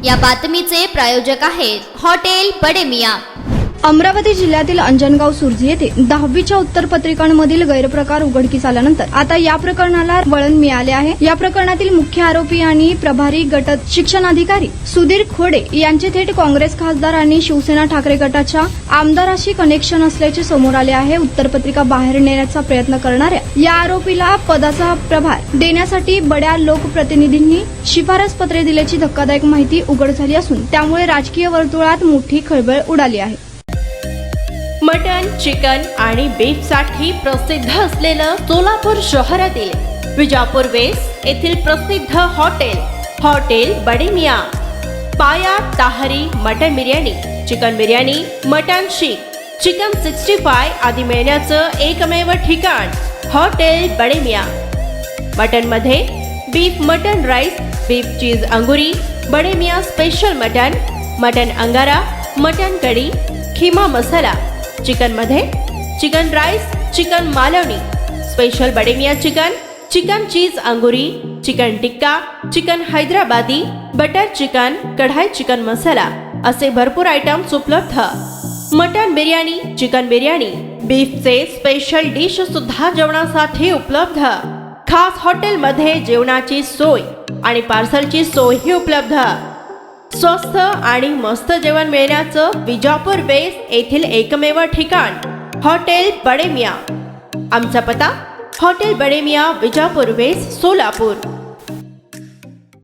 या बातमीचे प्रायोजक आहेत हॉटेल बडे मियां। अमरावती जिल्ह्यातील अंजनगाव सुरजी येथे 10वीच्या उत्तरपत्रिकांमधील गैरप्रकार उघडकीस आल्यानंतर आता या प्रकरणाला वळण मिळाले आहे। या प्रकरणातील मुख्य आरोपी आणि प्रभारी गट शिक्षणाधिकारी सुधीर खोडे यांचे थेट काँग्रेस खासदार आणि शिवसेना ठाकरे गटाच्या आमदाराशी कनेक्शन असल्याचे समोर आले आहे। उत्तरपत्रिका बाहेर नेण्याचा प्रयत्न करणाऱ्या या आरोपीला पदाचा प्रभार देण्यासाठी बड्या लोकप्रतिनिधींनी शिफारस पत्रे दिल्याची धक्कादायक माहिती उघड झाली असून त्यामुळे राजकीय वर्तुळात मोठी खळबळ उडाली आहे। मटन, चिकन आणि बीफ साठी प्रसिद्ध असलेलं सोलापूर शहरातील विजापूर वेस्ट येथील प्रसिद्ध hotel Bade Miyan. Paya tahari mutton biryani, chicken biryani, mutton seekh, chicken 65 आदी मिळण्याचं एकमेव ठिकाण हॉटेल बडे मियां। मटन मध्ये beef mutton rice, beef cheese angoori, Bade Miyan special mutton, mutton angara, mutton kadhi, keema masala. Chicken मध्ये chicken rice, chicken Malvani, special Bade Miyan chicken, chicken cheese angoori, chicken tikka, chicken Hyderabadi, butter chicken, kadai chicken masala असे भरपूर आयटम्स उपलब्ध। मटन बिर्याणी, चिकन बिर्याणी, बीफचे स्पेशल डिश सुद्धा जेवणासाठी उपलब्ध। खास हॉटेलमध्ये जेवणाची सोय आणि पार्सलची सोयही उपलब्ध। स्वस्त आणि मस्त जेवण मिळण्याचं विजापूर वेस्ट येथील एकमेव ठिकाण हॉटेल बडे मियां। आमचा पत्ता हॉटेल बडे मियां, विजापूर वेस्ट, सोलापूर।